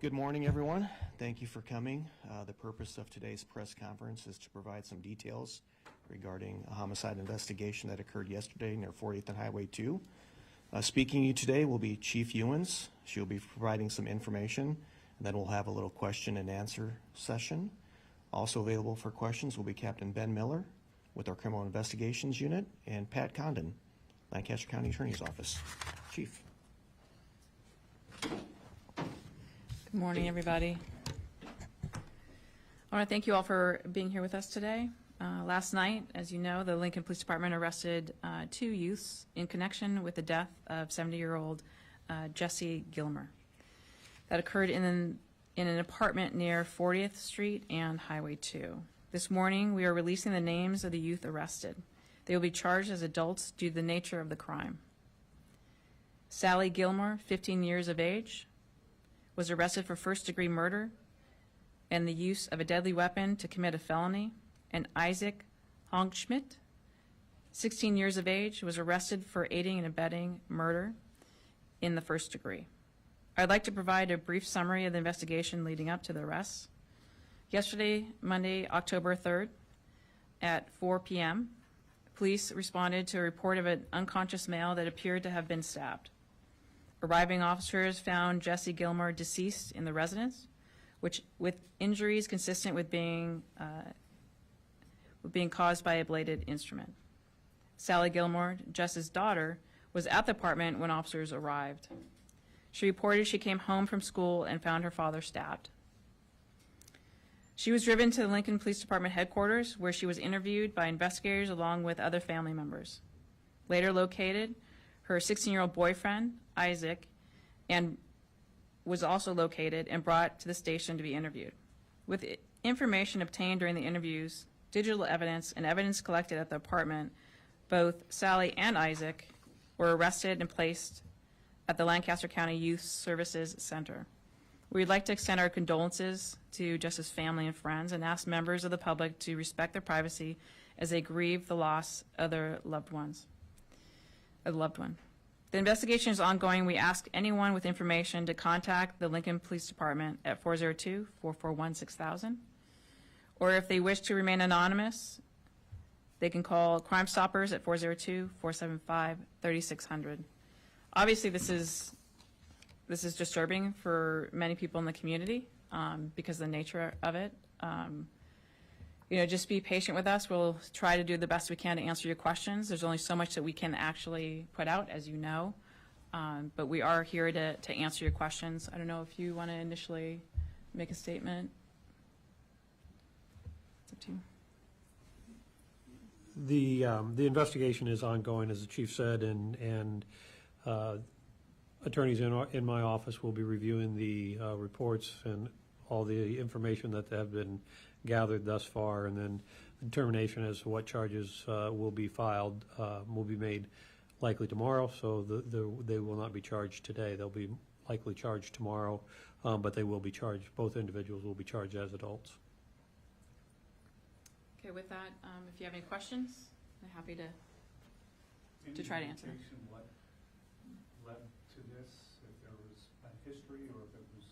Good morning, everyone. Thank you for coming. The purpose of today's press conference is to provide some details regarding a homicide investigation that occurred yesterday near 40th and Highway 2. Speaking to you today will be Chief Ewens. She'll be providing some information, and then we'll have a little question and answer session. Also available for questions will be Captain Ben Miller with our Criminal Investigations Unit and Pat Condon, Lancaster County Attorney's Office. Chief. Good morning, everybody. I want to thank you all for being here with us today. Last night, as you know, the Lincoln Police Department arrested 2 youths in connection with the death of 70-year-old Jesse Gilmer. That occurred in an apartment near 40th Street and Highway 2. This morning, we are releasing the names of the youth arrested. They will be charged as adults due to the nature of the crime. Sally Gilmer, 15 years of age, was arrested for first-degree murder and the use of a deadly weapon to commit a felony, and Isaac Hongschmidt, 16 years of age, was arrested for aiding and abetting murder in the first degree. I'd like to provide a brief summary of the investigation leading up to the arrests. Yesterday, Monday, October 3rd, at 4 p.m., police responded to a report of an unconscious male that appeared to have been stabbed. Arriving officers found Jesse Gilmer deceased in the residence, with injuries consistent with being caused by a bladed instrument. Sally Gilmer, Jess's daughter, was at the apartment when officers arrived. She reported she came home from school and found her father stabbed. She was driven to the Lincoln Police Department headquarters, where she was interviewed by investigators along with other family members. Later located, her 16-year-old boyfriend, Isaac, and was also located and brought to the station to be interviewed. With information obtained during the interviews, digital evidence, and evidence collected at the apartment, both Sally and Isaac were arrested and placed at the Lancaster County Youth Services Center. We'd like to extend our condolences to Jess's family and friends and ask members of the public to respect their privacy as they grieve the loss of their loved ones. The investigation is ongoing. We ask anyone with information to contact the Lincoln Police Department at 402-441-6000. Or if they wish to remain anonymous, they can call Crime Stoppers at 402-475-3600. Obviously, this is disturbing for many people in the community because of the nature of it. Just be patient with us. We'll try to do the best we can to answer your questions. There's only so much that we can actually put out, as you know. But we are here to answer your questions. I don't know if you want to initially make a statement. It's up to you. The investigation is ongoing, as the chief said, and attorneys in my office will be reviewing the reports and all the information that have been gathered thus far, and then determination as to what charges will be filed will be made likely tomorrow. So they will not be charged today. They'll be likely charged tomorrow, but they will be charged. Both individuals will be charged as adults. Okay, with that, if you have any questions, I'm happy to try to answer them. What led to this, if there was a history or if it was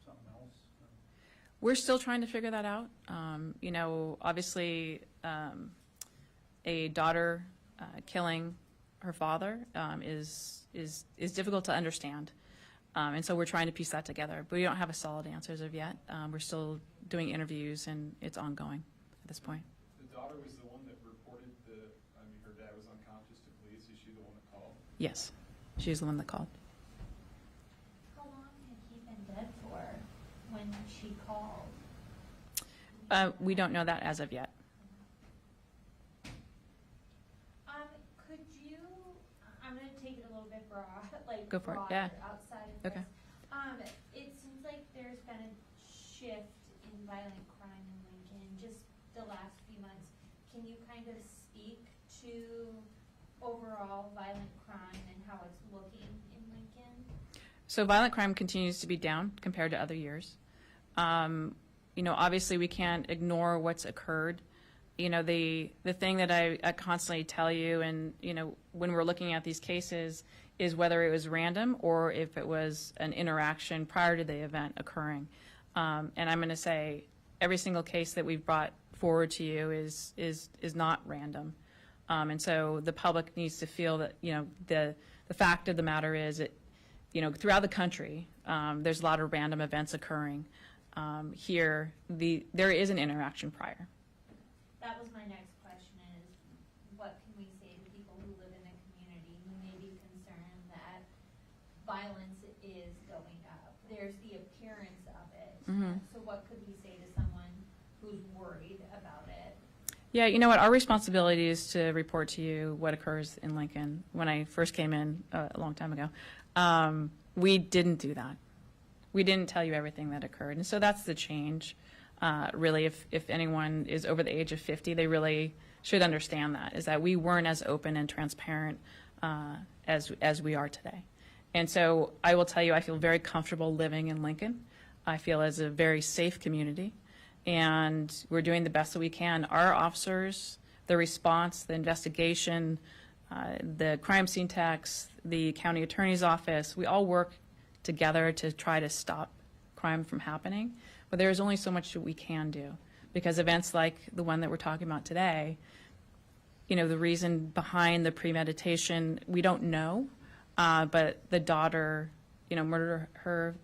something else? We're still trying to figure that out. Obviously, a daughter killing her father is difficult to understand, and so we're trying to piece that together. But we don't have a solid answer as of yet. We're still doing interviews, and it's ongoing at this point. The daughter was the one that reported her dad was unconscious to police. Is she the one that called? Yes, she's the one that called. How long had he been dead for when she called? We don't know that as of yet. Could you, I'm going to take it a little bit broad, like Go for it, broader, yeah. outside of Okay. this. It seems like there's been a shift in violent crime in Lincoln just the last few months. Can you kind of speak to overall violent crime and how it's looking in Lincoln? So violent crime continues to be down compared to other years. Obviously we can't ignore what's occurred you know, the thing that I constantly tell you, and, you know, when we're looking at these cases, is whether it was random or if it was an interaction prior to the event occurring. And I'm going to say every single case that we've brought forward to you is not random. And so the public needs to feel that, you know, the fact of the matter is, you know, throughout the country, there's a lot of random events occurring. Here, there is an interaction prior. That was my next question is, what can we say to people who live in a community who may be concerned that violence is going up? There's the appearance of it. Mhm. So what could we say to someone who's worried about it? Yeah, you know what, our responsibility is to report to you what occurs in Lincoln. When I first came in a long time ago, we didn't do that. We didn't tell you everything that occurred. And so that's the change. Really, if anyone is over the age of 50, they really should understand that, is that we weren't as open and transparent as we are today. And so I will tell you, I feel very comfortable living in Lincoln. I feel as a very safe community, and we're doing the best that we can. Our officers, the response, the investigation, the crime scene techs, the county attorney's office, we all work together to try to stop crime from happening. But there's only so much that we can do, because events like the one that we're talking about today, you know, the reason behind the premeditation, we don't know, but the daughter, you know, murdered her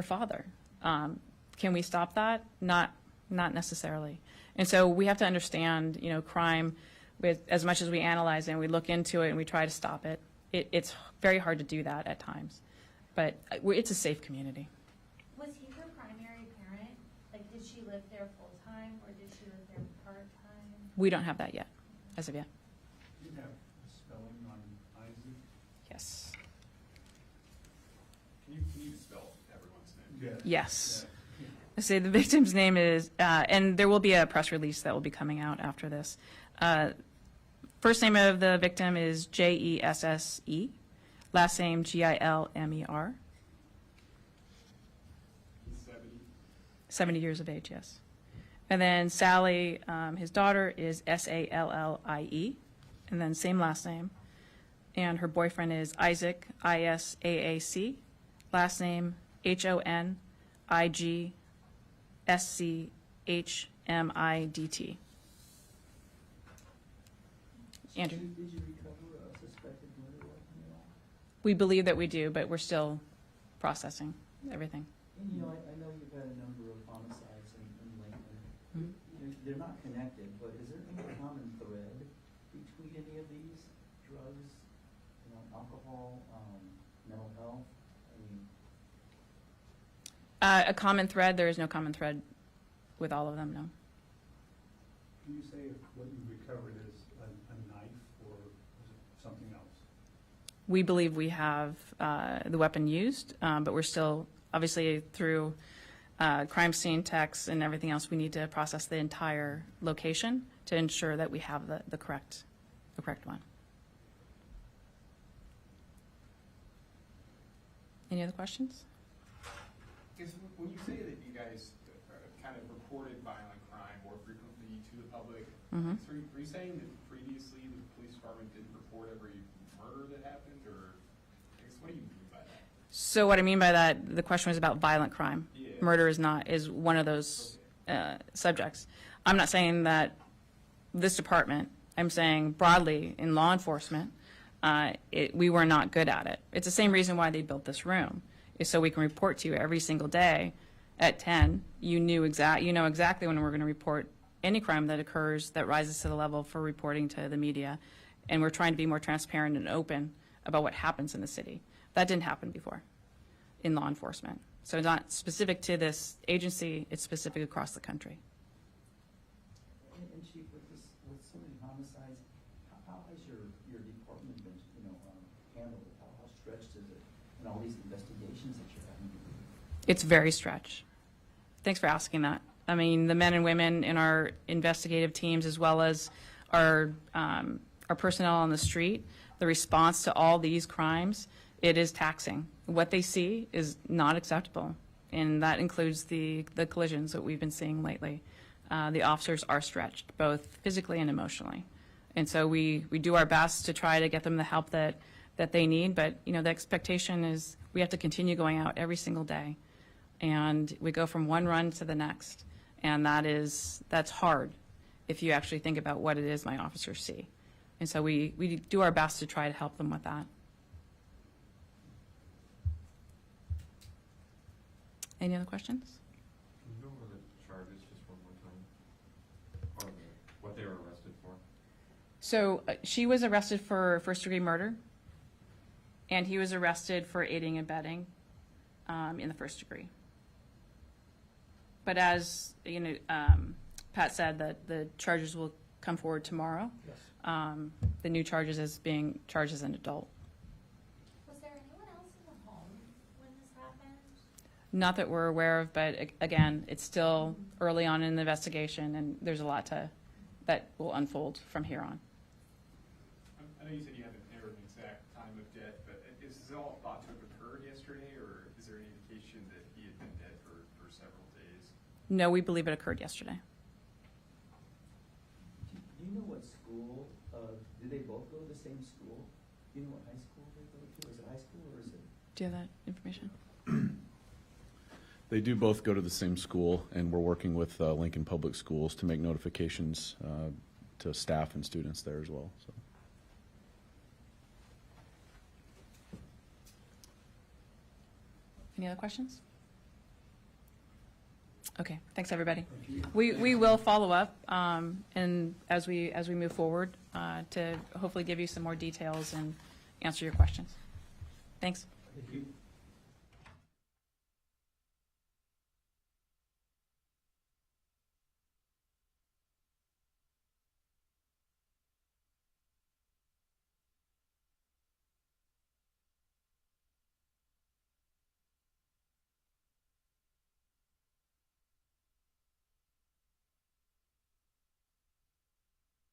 father. Can we stop that? Not necessarily. And so we have to understand, you know, crime, with as much as we analyze it and we look into it and we try to stop it, it's very hard to do that at times. But it's a safe community. Was he her primary parent? Like, did she live there full-time or did she live there part-time? We don't have that yet, as of yet. You have spelling on Isaac? Yes. Can you spell everyone's name? Yes. I say the victim's name is, and there will be a press release that will be coming out after this. First name of the victim is Jesse. Last name Gilmer. He's 70. 70 years of age, yes. And then Sally, his daughter, is Sallie, and then same last name. And her boyfriend is Isaac, Isaac. Last name Honigschmidt. Andrew? Did you recover a suspected murder weapon at all? We believe that we do, but we're still processing everything. And you know, I know you've had a number of homicides in Lincoln. Mhm. You know, they're not connected, but is there any common thread between any of these? Drugs, you know, alcohol, mental health? I mean, A common thread, there is no common thread with all of them, no. Can you say if what you recovered is a knife or is it something else? We believe we have the weapon used, but we're still, obviously, through crime scene techs and everything else, we need to process the entire location to ensure that we have the correct one. Any other questions? Because when you say that you guys kind of reported violent crime more frequently to the public, Mhm. so are you saying that previously the police department didn't report every murder that happened, or I guess what do you mean by that? So what I mean by that, the question was about violent crime. Yeah. Murder is one of those subjects. I'm not saying that this department, I'm saying broadly in law enforcement, we were not good at it. It's the same reason why they built this room, is so we can report to you every single day at 10. You know exactly when we're going to report any crime that occurs that rises to the level for reporting to the media. And we're trying to be more transparent and open about what happens in the city. That didn't happen before in law enforcement. So it's not specific to this agency, it's specific across the country. and Chief, with so many homicides, how has your department been, you know, handled it? How stretched is it? And all these investigations that you're having to do? It's very stretched. Thanks for asking that. I mean, the men and women in our investigative teams, as well as our personnel on the street, the response to all these crimes, it is taxing. What they see is not acceptable, and that includes the collisions that we've been seeing lately. the officers are stretched, both physically and emotionally. And so we do our best to try to get them the help that they need, but, you know, the expectation is we have to continue going out every single day. And we go from one run to the next. And that's hard if you actually think about what it is my officers see. And so we do our best to try to help them with that. Any other questions? Can you go over the charges just one more time? Or what they were arrested for? So she was arrested for first-degree murder, and he was arrested for aiding and abetting in the first degree. But as you know, Pat said that the charges will come forward tomorrow. Yes. The new charges as being charged as an adult. Was there anyone else in the home when this happened? Not that we're aware of, but again, it's still early on in the investigation, and there's a lot that will unfold from here on. I know you said you haven't narrowed an exact time of death, but is this all thought to have occurred yesterday, or is there any indication that he had been dead for several days? No, we believe it occurred yesterday. Do you know what school, do they both go to the same school? Do you know what high school they go to? Is it high school or is it? Do you have that information? They do both go to the same school, and we're working with Lincoln Public Schools to make notifications to staff and students there as well. So. Any other questions? Okay, thanks, everybody. We will follow up, and as we move forward, to hopefully give you some more details and answer your questions. Thanks. Thank you.